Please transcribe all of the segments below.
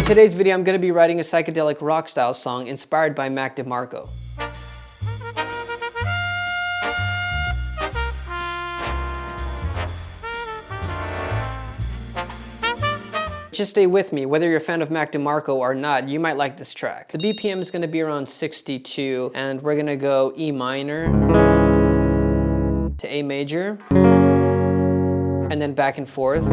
today's video, I'm going to be writing a psychedelic rock style song inspired by MAC DEMARCO. Just stay with me, whether you're a fan of MAC DEMARCO or not, you might like this track. The BPM is going to be around 62, and we're going to go E minor to A major, and then back and forth.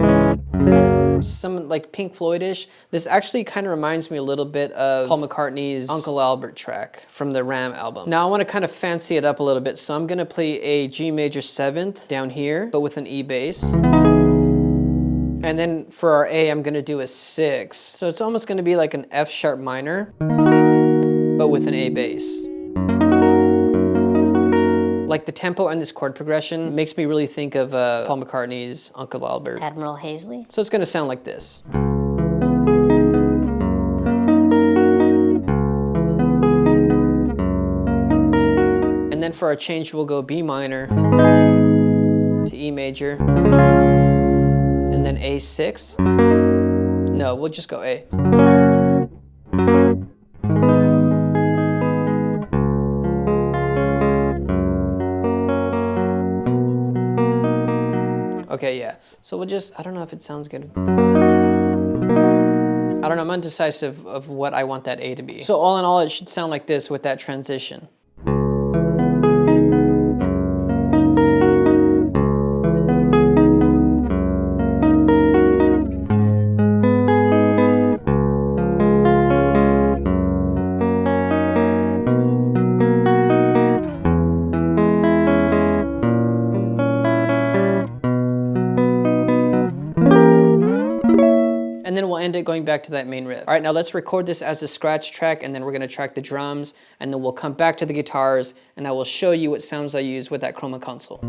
Some like Pink Floyd-ish. This actually kind of reminds me a little bit of Paul McCartney's Uncle Albert track from the Ram album. Now I want to kind of fancy it up a little bit, so I'm going to play a G major 7th down here, but with an E bass. And then for our A, I'm gonna do a 6. So it's almost gonna be like an F sharp minor, but with an A bass. Like the tempo and this chord progression makes me really think of Paul McCartney's Uncle Albert. Admiral Hazley. So it's gonna sound like this. And then for our change, we'll go B minor to E major. And then A6. No, we'll just go A. Okay, yeah. So we'll just, I don't know if it sounds good. I don't know, I'm undecisive of what I want that A to be. So all in all, it should sound like this with that transition. And then we'll end it going back to that main riff. All right, now let's record this as a scratch track, and then we're gonna track the drums, and then we'll come back to the guitars, and I will show you what sounds I use with that Chroma Console.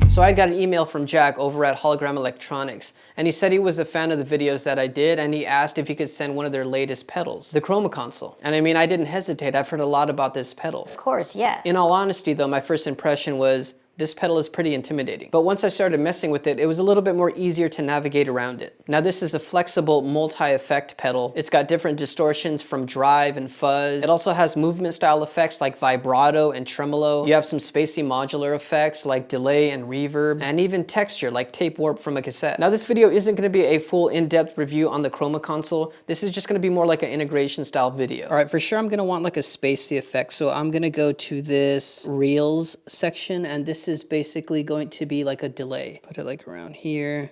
So I got an email from Jack over at Hologram Electronics, and he said he was a fan of the videos that I did, and he asked if he could send one of their latest pedals, the Chroma Console. And I mean, I didn't hesitate. I've heard a lot about this pedal. Of course, yeah. In all honesty though, my first impression was, this pedal is pretty intimidating. But once I started messing with it, it was a little bit more easier to navigate around it. Now this is a flexible multi-effect pedal. It's got different distortions from drive and fuzz. It also has movement style effects like vibrato and tremolo. You have some spacey modular effects like delay and reverb, and even texture like tape warp from a cassette. Now this video isn't gonna be a full in-depth review on the Chroma Console. This is just gonna be more like an integration style video. All right, for sure I'm gonna want like a spacey effect. So I'm gonna go to this reels section, and this is basically going to be like a delay. Put it like around here,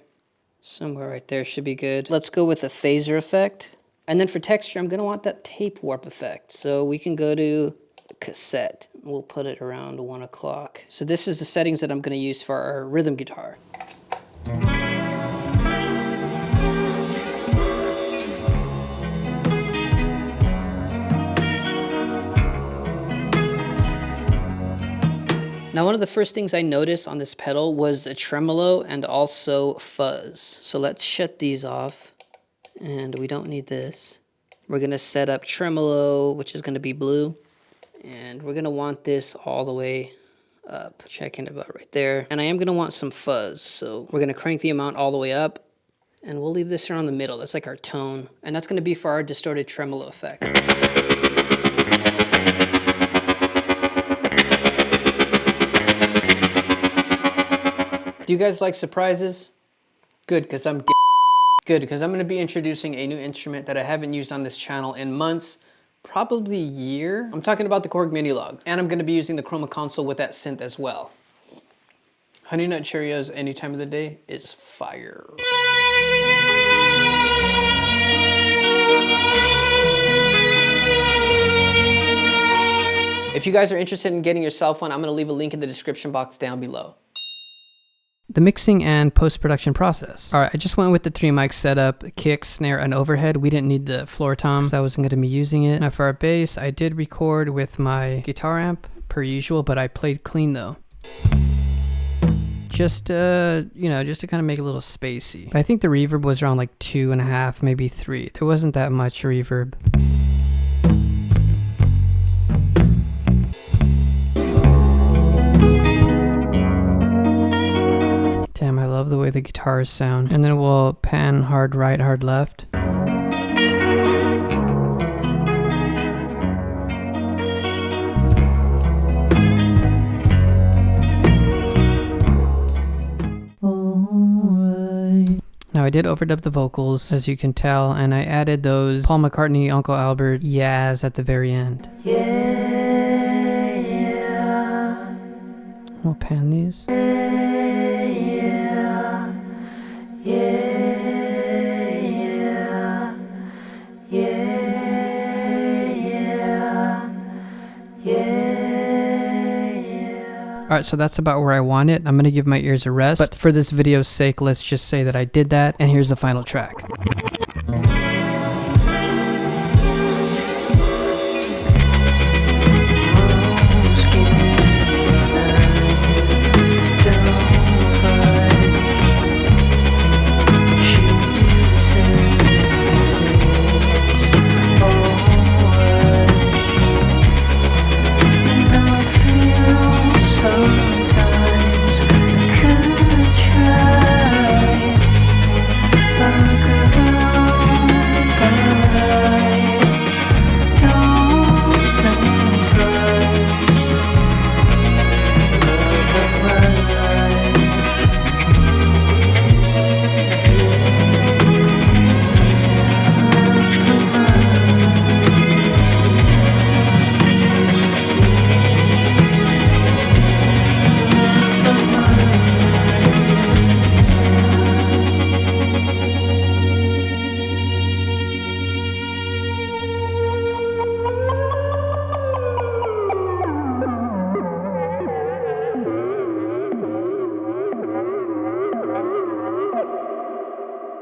somewhere right there should be good. Let's go with a phaser effect. And then for texture, I'm gonna want that tape warp effect. So we can go to cassette. We'll put it around 1 o'clock. So this is the settings that I'm gonna use for our rhythm guitar. Now, one of the first things I noticed on this pedal was a tremolo and also fuzz. So let's shut these off, and we don't need this. We're gonna set up tremolo, which is gonna be blue, and we're gonna want this all the way up, checking about right there. And I am gonna want some fuzz, so we're gonna crank the amount all the way up, and we'll leave this around the middle. That's like our tone, and that's gonna be for our distorted tremolo effect. Do you guys like surprises? Good, because I'm good, because I'm going to be introducing a new instrument that I haven't used on this channel in months, probably a year. I'm talking about the Korg Mini Log, and I'm going to be using the Chroma Console with that synth as well. Honey Nut Cheerios any time of the day is fire. If you guys are interested in getting yourself one, I'm going to leave a link in the description box down below. The mixing and post-production process. All right, I just went with the 3 mic setup, kick, snare, and overhead. We didn't need the floor tom, so I wasn't going to be using it. Now for our bass, I did record with my guitar amp, per usual, but I played clean though. Just, you know, just to kind of make it a little spacey. But I think the reverb was around like 2.5, maybe 3. There wasn't that much reverb. Damn, I love the way the guitars sound. And then we'll pan hard right, hard left. Now I did overdub the vocals, as you can tell, and I added those Paul McCartney, Uncle Albert yas at the very end. Yeah, yeah. We'll pan these. Yeah, yeah. Yeah, yeah. Yeah. Alright, so that's about where I want it. I'm going to give my ears a rest, but for this video's sake, let's just say that I did that, and here's the final track.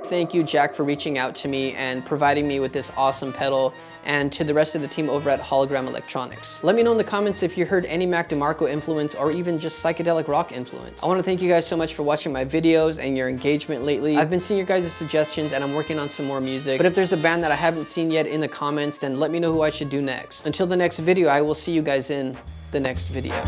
Thank you, Jack, for reaching out to me and providing me with this awesome pedal, and to the rest of the team over at Hologram Electronics. Let me know in the comments if you heard any MAC DEMARCO influence or even just psychedelic rock influence. I want to thank you guys so much for watching my videos and your engagement lately. I've been seeing your guys' suggestions and I'm working on some more music, but if there's a band that I haven't seen yet in the comments, then let me know who I should do next. Until the next video, I will see you guys in the next video.